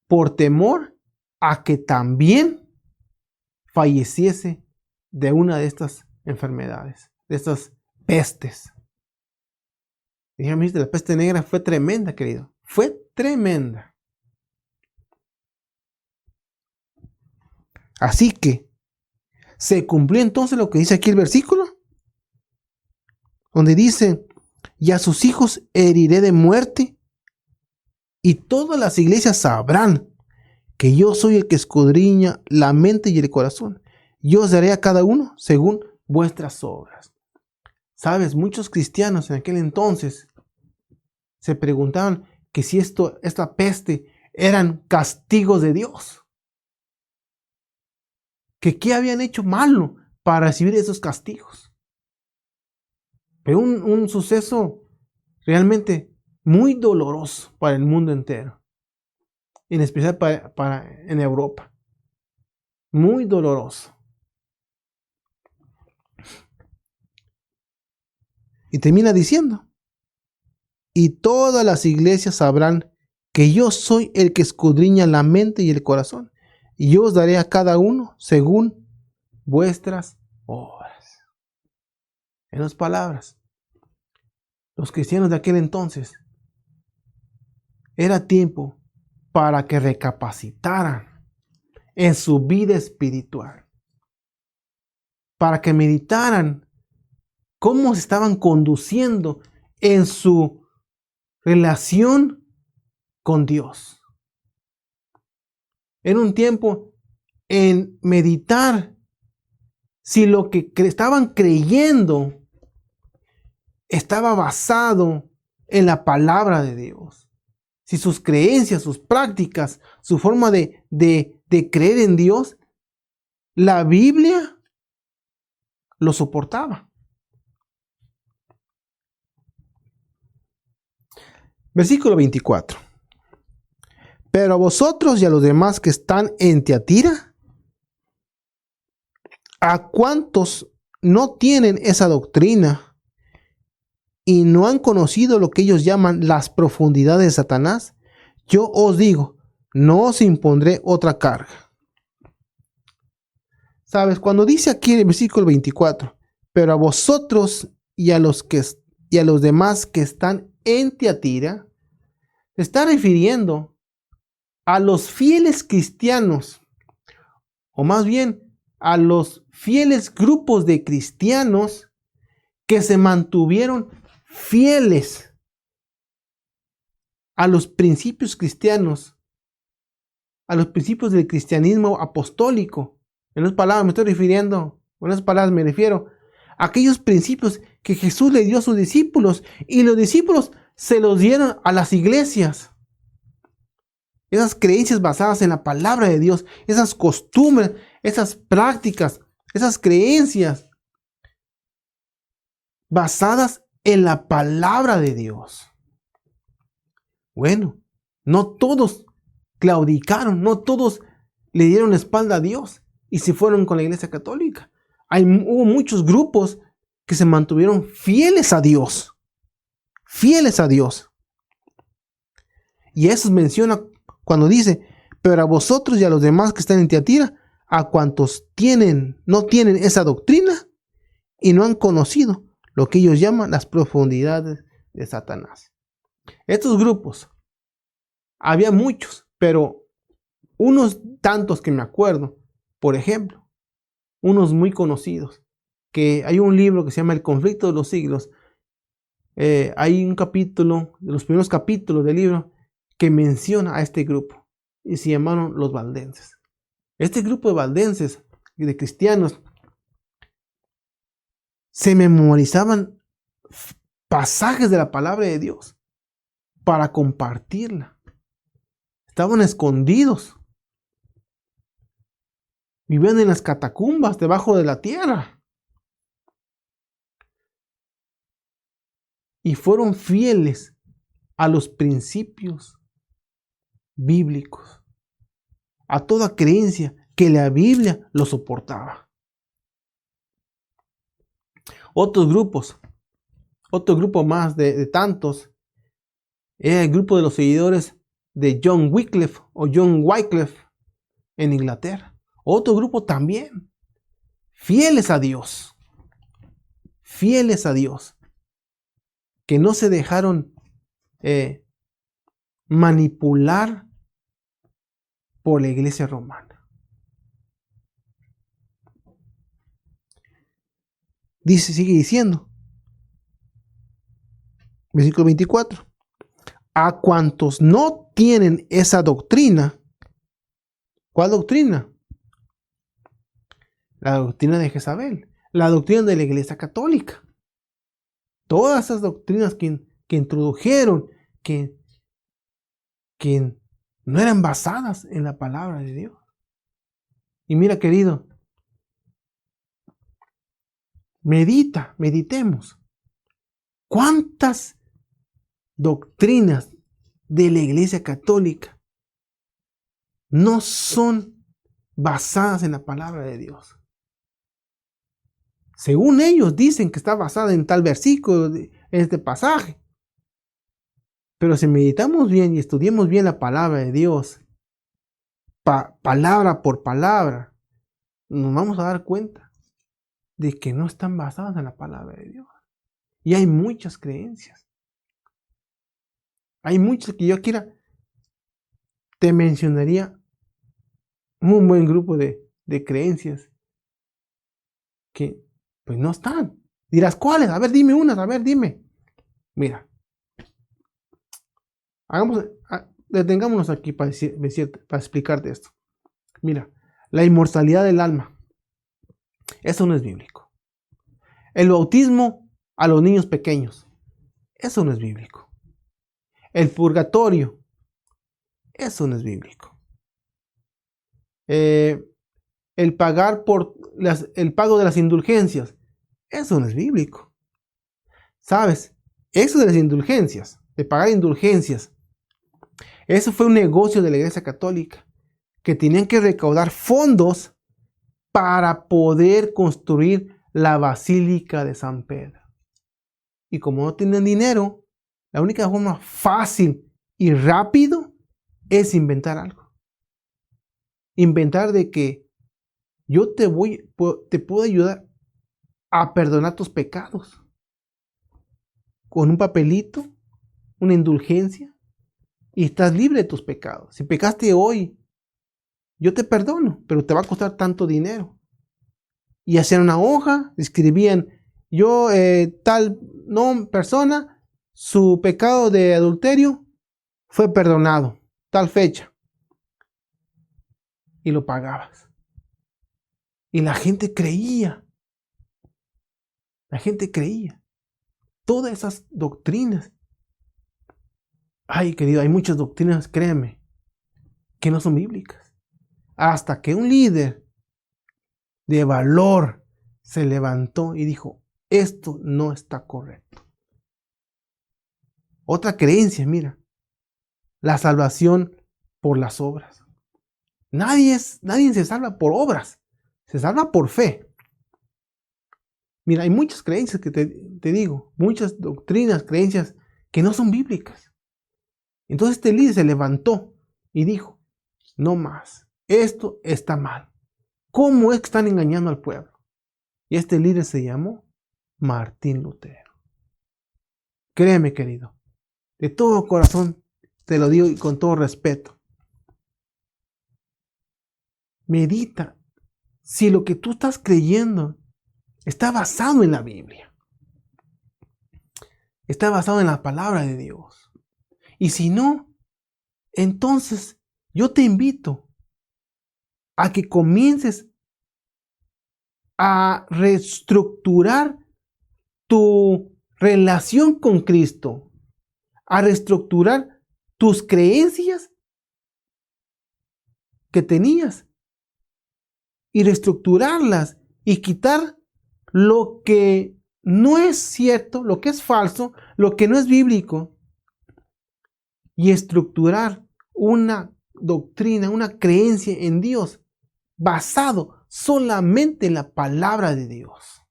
por temor a que también falleciese de una de estas enfermedades, de estas pestes. Dígame, la peste negra fue tremenda, querido. Fue tremenda. Así que, ¿se cumplió entonces lo que dice aquí el versículo? Donde dice, y a sus hijos heriré de muerte, y todas las iglesias sabrán que yo soy el que escudriña la mente y el corazón. Yo os daré a cada uno según vuestras obras. Sabes, muchos cristianos en aquel entonces se preguntaban que si esta peste eran castigos de Dios. Que qué habían hecho malo para recibir esos castigos. Pero un suceso realmente muy doloroso para el mundo entero. En especial en Europa. Muy doloroso. Y termina diciendo, y todas las iglesias sabrán que yo soy el que escudriña la mente y el corazón, y yo os daré a cada uno según vuestras obras. En otras palabras, los cristianos de aquel entonces, era tiempo para que recapacitaran en su vida espiritual, para que meditaran cómo se estaban conduciendo en su relación con Dios. Era un tiempo en meditar si lo que estaban creyendo estaba basado en la palabra de Dios. Si sus creencias, sus prácticas, su forma de creer en Dios, la Biblia lo soportaba. Versículo 24. Pero a vosotros y a los demás que están en Tiatira, a cuantos no tienen esa doctrina y no han conocido lo que ellos llaman las profundidades de Satanás, yo os digo, no os impondré otra carga. ¿Sabes? Cuando dice aquí en el versículo 24, pero a vosotros y a los demás que están en Tiatira, se está refiriendo a los fieles cristianos, o más bien a los fieles grupos de cristianos que se mantuvieron fieles a los principios cristianos, a los principios del cristianismo apostólico. En otras palabras me estoy refiriendo, en otras palabras me refiero a aquellos principios que Jesús le dio a sus discípulos y los discípulos se los dieron a las iglesias. Esas creencias basadas en la palabra de Dios, esas costumbres, esas prácticas, esas creencias basadas en la palabra de Dios. Bueno, no todos claudicaron, no todos le dieron la espalda a Dios y se fueron con la Iglesia Católica. Hubo muchos grupos que se mantuvieron fieles a Dios. Fieles a Dios. Y eso menciona cuando dice, pero a vosotros y a los demás que están en Tiatira, a cuantos no tienen esa doctrina y no han conocido lo que ellos llaman las profundidades de Satanás. Estos grupos, había muchos, pero unos tantos que me acuerdo, por ejemplo, unos muy conocidos, que hay un libro que se llama El conflicto de los siglos. Hay un capítulo, de los primeros capítulos del libro, que menciona a este grupo y se llamaron los valdenses. Este grupo de valdenses y de cristianos se memorizaban pasajes de la palabra de Dios para compartirla. Estaban escondidos. Vivían en las catacumbas debajo de la tierra. Y fueron fieles a los principios bíblicos, a toda creencia que la Biblia lo soportaba. Otro grupo más de tantos, era el grupo de los seguidores de John Wycliffe o John Wycliffe en Inglaterra. Otro grupo también, fieles a Dios, que no se dejaron manipular por la iglesia romana. Sigue diciendo, versículo 24, a cuantos no tienen esa doctrina. ¿Cuál doctrina? La doctrina de Jezabel, la doctrina de la Iglesia Católica. Todas esas doctrinas que introdujeron, que no eran basadas en la palabra de Dios. Y mira, querido, meditemos. ¿Cuántas doctrinas de la Iglesia Católica no son basadas en la palabra de Dios? Según ellos dicen que está basada en tal versículo, en este pasaje. Pero si meditamos bien y estudiamos bien la palabra de Dios, palabra por palabra, nos vamos a dar cuenta de que no están basadas en la palabra de Dios. Y hay muchas creencias. Hay muchas que yo te mencionaría un buen grupo de creencias que pues no están. Dirás, ¿cuáles? A ver, dime unas, dime. Mira, detengámonos aquí para explicarte esto. Mira, la inmortalidad del alma. Eso no es bíblico. El bautismo a los niños pequeños. Eso no es bíblico. El purgatorio. Eso no es bíblico. El pago de las indulgencias. Eso no es bíblico. ¿Sabes? Eso de las indulgencias, de pagar indulgencias, eso fue un negocio de la Iglesia Católica, que tenían que recaudar fondos para poder construir la Basílica de San Pedro. Y como no tenían dinero, la única forma fácil y rápido es inventar algo. Inventar de que yo te puedo ayudar a perdonar tus pecados. Con un papelito, una indulgencia, y estás libre de tus pecados. Si pecaste hoy, yo te perdono, pero te va a costar tanto dinero. Y hacían una hoja, escribían, tal persona, su pecado de adulterio fue perdonado, tal fecha. Y lo pagabas. Y la gente creía. La gente creía. Todas esas doctrinas. Ay, querido, hay muchas doctrinas, créeme, que no son bíblicas. Hasta que un líder de valor se levantó y dijo, esto no está correcto. Otra creencia, mira, la salvación por las obras. Nadie se salva por obras, se salva por fe. Mira, hay muchas creencias que te digo, muchas doctrinas, creencias que no son bíblicas. Entonces este líder se levantó y dijo, no más, esto está mal. ¿Cómo es que están engañando al pueblo? Y este líder se llamó Martín Lutero. Créeme, querido, de todo corazón te lo digo y con todo respeto. Medita si lo que tú estás creyendo está basado en la Biblia. Está basado en la palabra de Dios. Y si no, entonces yo te invito a que comiences a reestructurar tu relación con Cristo, a reestructurar tus creencias que tenías y reestructurarlas y quitar lo que no es cierto, lo que es falso, lo que no es bíblico y estructurar una doctrina, una creencia en Dios basado solamente en la palabra de Dios.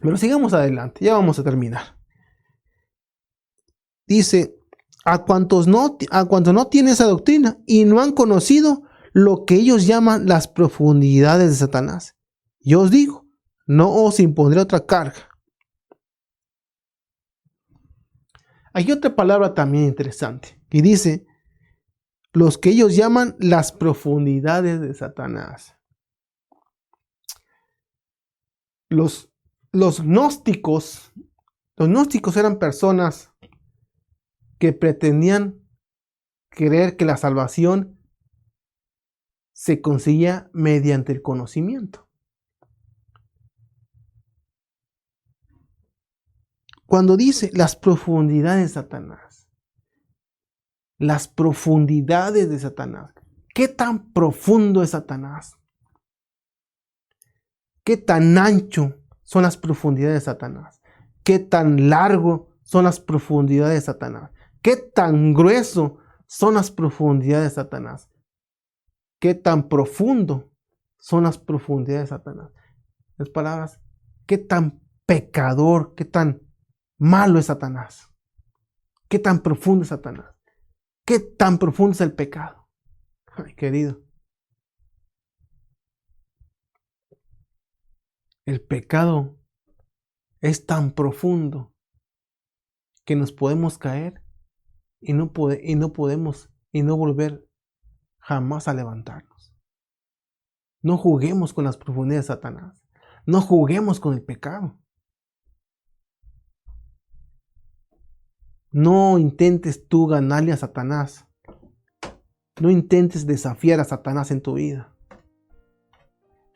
Pero sigamos adelante, ya vamos a terminar. Dice, a cuantos no tienen esa doctrina y no han conocido lo que ellos llaman las profundidades de Satanás. Yo os digo, no os impondré otra carga. Hay otra palabra también interesante que dice, los que ellos llaman las profundidades de Satanás. Los gnósticos eran personas que pretendían creer que la salvación se conseguía mediante el conocimiento. Cuando dice las profundidades de Satanás, las profundidades de Satanás, ¿qué tan profundo es Satanás? ¿Qué tan ancho son las profundidades de Satanás? ¿Qué tan largo son las profundidades de Satanás? ¿Qué tan grueso son las profundidades de Satanás? ¿Qué tan profundo son las profundidades de Satanás? En otras palabras, ¿qué tan pecador, qué tan malo es Satanás? ¿Qué tan profundo es Satanás? ¿Qué tan profundo es el pecado? Ay, querido. El pecado es tan profundo que nos podemos caer y no podemos y no volver jamás a levantarnos. No juguemos con las profundidades de Satanás. No juguemos con el pecado. No intentes tú ganarle a Satanás. No intentes desafiar a Satanás en tu vida.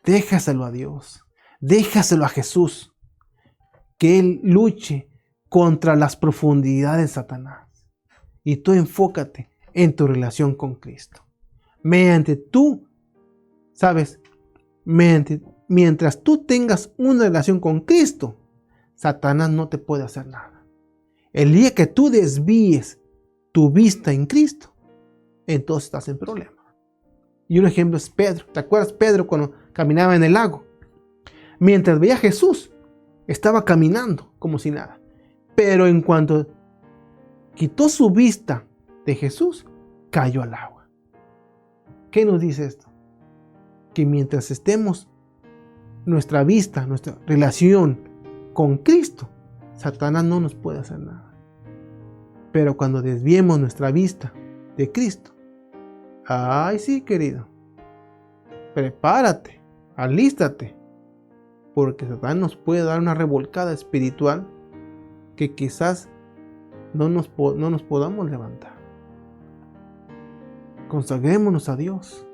Déjaselo a Dios. Déjaselo a Jesús. Que Él luche contra las profundidades de Satanás. Y tú enfócate en tu relación con Cristo. Mientras tú tengas una relación con Cristo, Satanás no te puede hacer nada. El día que tú desvíes tu vista en Cristo, entonces estás en problema. Y un ejemplo es Pedro. ¿Te acuerdas Pedro cuando caminaba en el lago? Mientras veía a Jesús, estaba caminando como si nada. Pero en cuanto quitó su vista de Jesús, cayó al agua. ¿Qué nos dice esto? Que mientras estemos nuestra vista, nuestra relación con Cristo, Satanás no nos puede hacer nada. Pero cuando desviemos nuestra vista de Cristo, ay sí, querido, prepárate, alístate, porque Satanás nos puede dar una revolcada espiritual que quizás no nos podamos levantar. Consagrémonos a Dios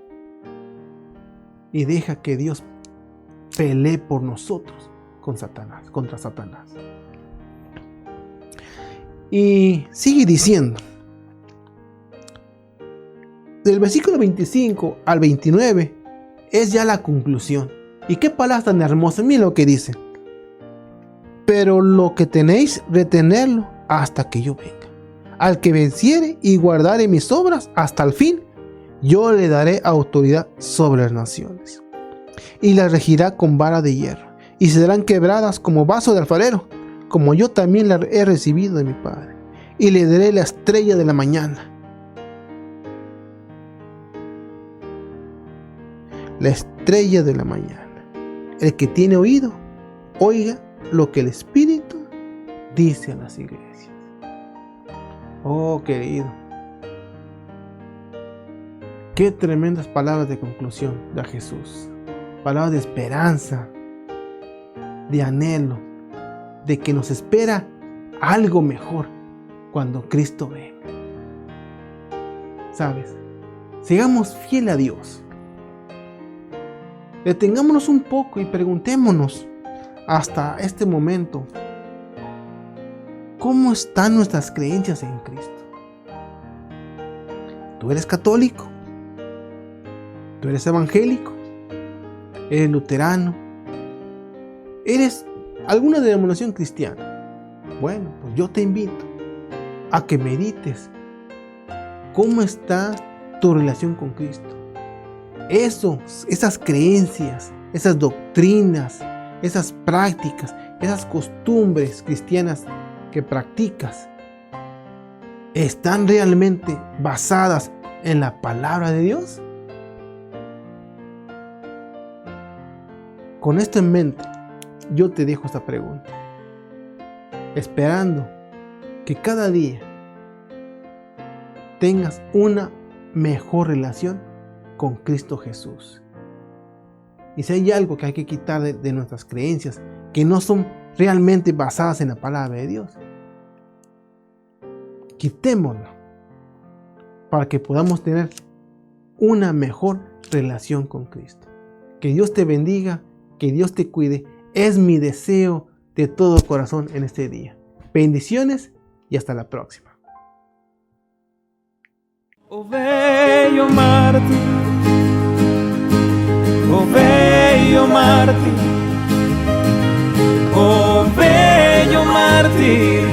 y deja que Dios pelee por nosotros contra Satanás. Y sigue diciendo, del versículo 25 al 29 es ya la conclusión. Y qué palabras tan hermosas, miren lo que dice. Pero lo que tenéis, retenerlo hasta que yo venga. Al que venciere y guardare mis obras hasta el fin, yo le daré autoridad sobre las naciones. Y las regirá con vara de hierro, y serán quebradas como vaso de alfarero, como yo también la he recibido de mi Padre. Y le daré la estrella de la mañana. La estrella de la mañana. El que tiene oído, oiga lo que el Espíritu dice a las iglesias. Oh, querido, qué tremendas palabras de conclusión da Jesús. Palabras de esperanza, de anhelo, de que nos espera algo mejor cuando Cristo venga. ¿Sabes? Sigamos fiel a Dios. Detengámonos un poco y preguntémonos hasta este momento, ¿cómo están nuestras creencias en Cristo? ¿Tú eres católico? ¿Tú eres evangélico? ¿Eres luterano? ¿Eres alguna denominación cristiana? Bueno, pues yo te invito a que medites cómo está tu relación con Cristo. Esas creencias, esas doctrinas, esas prácticas, esas costumbres cristianas que practicas, ¿están realmente basadas en la palabra de Dios? Con esto en mente, yo te dejo esta pregunta, esperando que cada día tengas una mejor relación con Cristo Jesús. Y si hay algo que hay que quitar de nuestras creencias que no son realmente basadas en la palabra de Dios, quitémoslo para que podamos tener una mejor relación con Cristo. Que Dios te bendiga, que Dios te cuide. Es mi deseo de todo corazón en este día. Bendiciones y hasta la próxima. Oh bello mártir, oh bello mártir, oh bello mártir,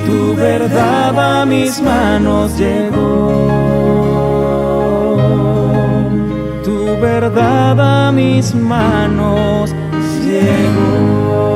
tu verdad a mis manos llegó, tu verdad a mis manos llegó.